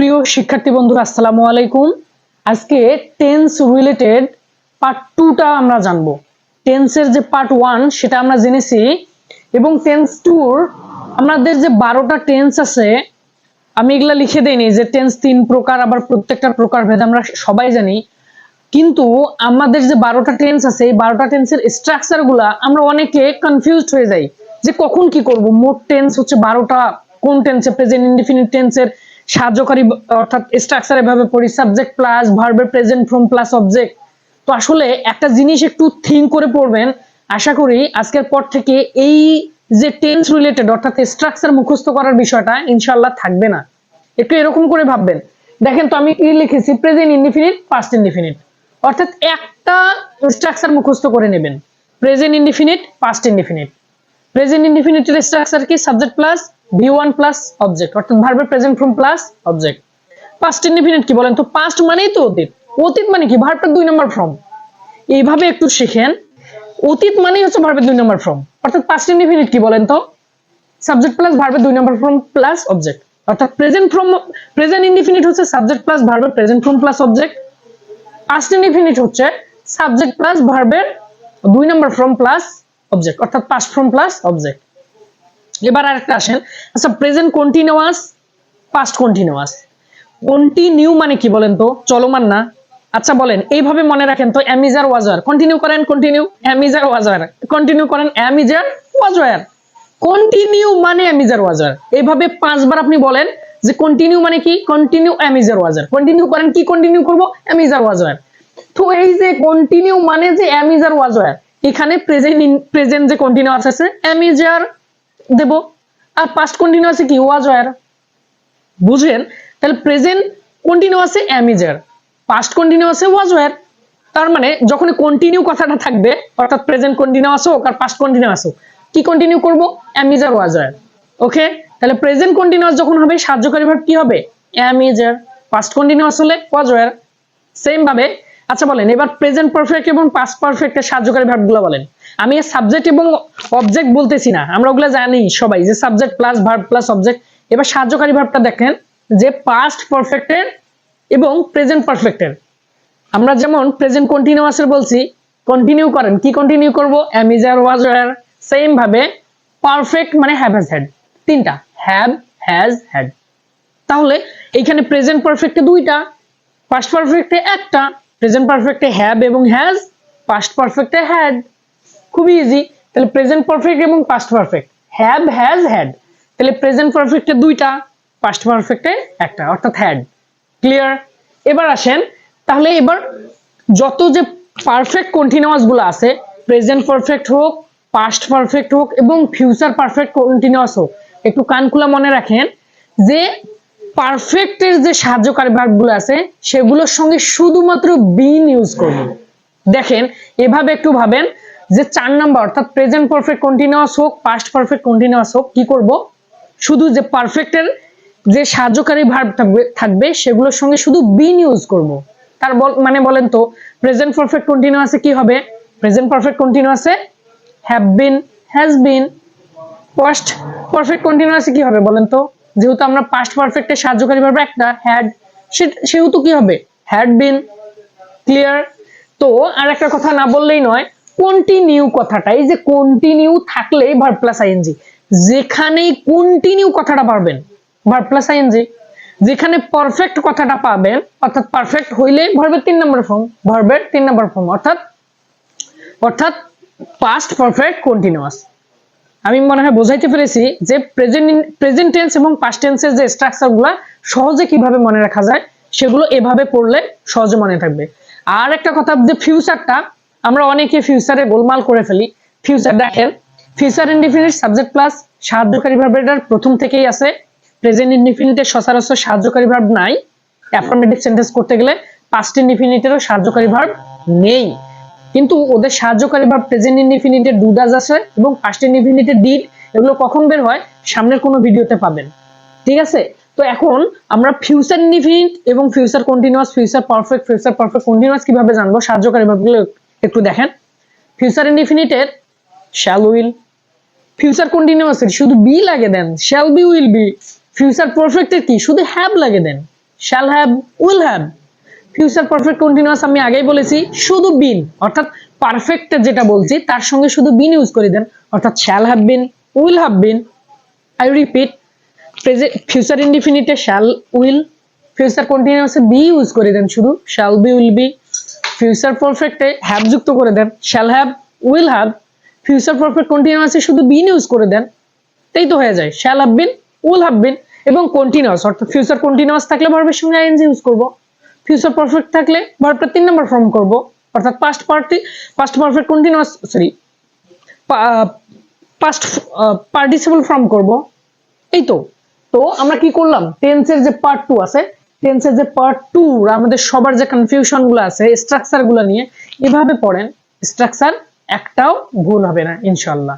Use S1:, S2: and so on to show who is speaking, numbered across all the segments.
S1: সুপ্রিয় শিক্ষার্থী বন্ধুরা আসসালামু আলাইকুম। আজকে টেন্স রিলেটেড পার্ট 2টা আমরা জানবো। টেন্সের যে পার্ট 1 সেটা আমরা জেনেছি এবং টেন্স 2 আমাদের যে 12টা টেন্স আছে আমি এগুলা লিখে দেইনি যে টেন্স 3 প্রকার, আবার প্রত্যেকটা প্রকার ভেদ আমরা সবাই জানি, কিন্তু আমাদের যে 12টা টেন্স আছে এই 12টা টেন্সের স্ট্রাকচার গুলা আমরা অনেকে কনফিউজড হয়ে যাই যে কখন কি করব। মোট টেন্স হচ্ছে 12টা, কোন টেন্সে প্রেজেন্ট ইনডিফিনিট টেন্সের সাহায্যকারী অর্থাৎ স্ট্রাকচার এভাবে পড়ি সাবজেক্ট প্লাস ভার্বের প্রেজেন্ট ফর্ম প্লাস অবজেক্ট। তো আসলে একটা জিনিস একটু থিঙ্ক করে পড়বেন। আশা করি আজকের পর থেকে এই যে টেন্স রিলেটেড অর্থাৎ স্ট্রাকচার মুখস্থ করার বিষয়টা ইনশাআল্লাহ থাকবে না। একটু এরকম করে ভাববেন। দেখেন তো আমি কি লিখেছি, প্রেজেন্ট ইনডিফিনিট পাস্ট ইনডিফিনিট, অর্থাৎ একটা স্ট্রাকচার মুখস্থ করে নেবেন। Present indefinite past indefinite. Present ইনডিফিনিটের স্ট্রাকচার কি subject plus V1 plus object অর্থাৎ ভার্বের present form plus object. Past indefinite কি বলেন তো? পাস্ট মানেই তো অতীত, অতীত মানে কি ভার্বের 2 নম্বর ফর্ম। এইভাবে একটু শিখেন, অতীত মানেই হচ্ছে ভার্বের 2 নম্বর ফর্ম। অর্থাৎ পাস্ট ইনডিফিনিট কি বলেন তো? সাবজেক্ট প্লাস ভার্বের 2 নম্বর ফর্ম প্লাস অবজেক্ট। অর্থাৎ প্রেজেন্ট ইনডিফিনিট হচ্ছে সাবজেক্ট প্লাস ভার্বের present form plus object. Past indefinite হচ্ছে সাবজেক্ট প্লাস ভার্বের 2 নম্বর ফর্ম প্লাস অবজেক্ট অর্থাৎ পাস্ট ফর্ম প্লাস অবজেক্ট। এবার আরেকটা আসেন, আচ্ছা present continuous past continuous. Continue মানে কি বলেন তো? চলমান না। আচ্ছা বলেন, এইভাবে মনে রাখেন তো, am is are was were. Continue করেন, continue am is are was were, continue করেন am is are was were. Continue মানে am is are was were. এইভাবে 5 বার আপনি বলেন যে কন্টিনিউ মানে কি? Continue am is are was were. Continue করেন, কি কন্টিনিউ করব? Am is are was were. তো এই যে কন্টিনিউ মানে যে am is are was were, এখানে প্রেজেন্ট যে কন্টিনিউয়াস আছে এম ইজ আর দেব, আর পাস্ট কন্টিনিউয়াসে কি ওয়াজ ওয়্যার। বুঝলেন? তাহলে প্রেজেন্ট কন্টিনিউয়াসে এম ইজ আর, পাস্ট কন্টিনিউয়াসে ওয়াজ ওয়্যার। তার মানে যখন কন্টিনিউ কথাটা থাকবে অর্থাৎ প্রেজেন্ট কন্টিনিউয়াস হোক আর পাস্ট কন্টিনিউয়াস হোক, কি কন্টিনিউ করব? Am is are was were. Okay, তাহলে প্রেজেন্ট কন্টিনিউয়াস যখন হবে সাহায্যকারী ভার্ব কি হবে? Am is are. Past continuous হলে ওয়াজ ওয়্যার। সেম ভাবে আচ্ছা বলেন এবার প্রেজেন্ট পারফেক্ট এবং পাস্ট পারফেক্টের সাহায্যকারী ভার্বগুলো বলেন। আমি সাবজেক্ট এবং অবজেক্ট বলতেছি না, আমরা ওগুলো জানি সবাই যে subject plus verb plus object. এবার সাহায্যকারী ভার্বটা দেখেন যে পাস্ট পারফেক্টের এবং প্রেজেন্ট পারফেক্টের। আমরা যেমন প্রেজেন্ট কন্টিনিউয়াসের বলছি কন্টিনিউ করেন, কি কন্টিনিউ করব? Am is are was were. Same ভাবে পারফেক্ট মানে হ্যাভ হ্যাজ হ্যাড, তিনটা হ্যাভ হ্যাজ হ্যাড। তাহলে এইখানে প্রেজেন্ট পারফেক্টে দুইটা, পাস্ট পারফেক্টে একটা। প্রেজেন্ট পারফেক্টে হ্যাভ এবং হ্যাজ, পাস্ট পারফেক্টে হ্যাড। খুবই ইজি। তাহলে প্রেজেন্ট পারফেক্ট এবং past perfect have has had. তাহলে প্রেজেন্ট পারফেক্টে দুইটা, পাস্ট পারফেক্টে একটা অর্থাৎ হ্যাড। ক্লিয়ার? এবার আসেন, তাহলে এবার যত যে পারফেক্ট কন্টিনিউয়াস গুলো আছে, প্রেজেন্ট পারফেক্ট হোক, পাস্ট পারফেক্ট হোক এবং ফিউচার পারফেক্ট কন্টিনিউয়াস হোক, একটু কান খুলে মনে রাখেন যে পারফেক্টের যে সাহায্যকারী ভার্বগুলো আছে সেগুলোর সঙ্গে শুধুমাত্র বিন ইউজ করব। দেখেন এভাবে একটু ভাবেন যে 4 নাম্বার অর্থাৎ প্রেজেন্ট পারফেক্ট কন্টিনিউয়াস হোক, পাস্ট পারফেক্ট কন্টিনিউয়াস হোক, কি করব? শুধু যে পারফেক্টের যে সাহায্যকারী ভার্ব থাকবে সেগুলোর সঙ্গে শুধু বিন ইউজ করব। তার মানে বলেন তো প্রেজেন্ট পারফেক্ট কন্টিনিউয়াসে কি হবে? প্রেজেন্ট পারফেক্ট কন্টিনিউয়াসে have been, has been. Past perfect কন্টিনিউয়াসে কি হবে বলেন তো? যেহেতু আমরা পাস্ট পারফেক্টের সাহায্যকারী ভার্ব একটা হ্যাড, সেহেতু কি হবে? Had been. ক্লিয়ার? তো আর একটা কথা না বললেই নয়, কন্টিনিউ কথাটা, এই যে কন্টিনিউ থাকলেই ভার্ব প্লাস আইএনজি, যেখানেই কন্টিনিউ কথাটা পাবেন ভার্ব প্লাস আইএনজি। যেখানে পারফেক্ট কথাটা পাবেন অর্থাৎ পারফেক্ট হইলে ভার্বের 3 নম্বর ফর্ম, ভার্বের 3 নম্বর ফর্ম অর্থাৎ পাস্ট পারফেক্ট কন্টিনিউয়াস। আমি মনে হয় বোঝাইতে পেরেছি যে প্রেজেন্ট টেন্স এবং পাস্ট টেন্সের যে স্ট্রাকচারগুলো সহজে কিভাবে মনে রাখা যায় সেগুলো এভাবে পড়লে সহজে মনে থাকবে। আর একটা কথা, যে ফিউচারটা আমরা অনেকে ফিউচারে গোলমাল করে ফেলি। ফিউচার দেখেন, ফিউচার ইনডিফিনিট সাবজেক্ট প্লাস সাহায্যকারী ভার্বের প্রথম থেকেই আছে। প্রেজেন্ট ইনডিফিনিটের সচরাচর সাহায্যকারী ভার্ব নাই। অ্যাফার্মেটিভ সেন্টেন্স করতে গেলে পাস্ট ইনডিফিনিটেরও সাহায্যকারী ভার্ব নেই, কিন্তু ওদের সাহায্যকারী ভার্ব প্রেজেন্ট ইনডিফিনিটের ডু ডাজ আছে এবং পাস্ট ইনডিফিনিটের ডিড। এগুলো কখন বের হয় সামনের কোনো ভিডিওতে পাবেন। ঠিক আছে? তো এখন আমরা ফিউচার ইনডিফিনিট এবং future continuous, future perfect continuous কিভাবে জানবো সাহায্যকারী ভার্বগুলো একটু দেখেন। ফিউচার ইনডিফিনিটের শ্যাল উইল, ফিউচার কন্টিনিউয়াসের শুধু বি লাগে then shall be will be. Future পারফেক্টের কি শুধু হ্যাভ লাগে then shall have, will have. Future perfect continuous আমি আগেই বলেছি শুধু বিন, অর্থাৎ পারফেক্ট যেটা বলছি তার সঙ্গে শুধু বিন ইউজ করে দেন, অর্থাৎ shall have been, will have been. I repeat, future ইনডিফিনিটে শ্যাল, উইল। ফিউচার কন্টিনিউয়াসে বি ইউজ করে দেন শুধু, shall be, will be. Future পারফেক্টে হ্যাভ যুক্ত করে দেন, shall have, will have. Future perfect কন্টিনিউয়াসে শুধু বিন ইউজ করে দেন, তাই তো হয়ে যায় shall have been, will have been. এবং কন্টিনিউয়াস, অর্থাৎ ফিউচার কন্টিনিউয়াস থাকলে ভার্বের সঙ্গে আইএনজি ইউজ করব। ফিউচার পারফেক্ট থাকলে ভার্বটা 3 নাম্বার ফর্ম করব, অর্থাৎ past perfect continuous, sorry, past participle form করব। এই তো। তো আমরা কি করলাম, টেন্সের যে পার্ট 2 আছে, টেন্সের যে পার্ট 2 আমাদের সবার যে কনফিউশন গুলো আছে স্ট্রাকচার গুলো নিয়ে, এভাবে পড়েন, স্ট্রাকচার একটাও ভুল হবে না ইনশাআল্লাহ।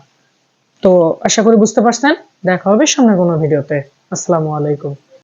S1: তো আশা করি বুঝতে পারছেন। দেখা হবে সামনের কোনো ভিডিওতে। আসসালামু আলাইকুম।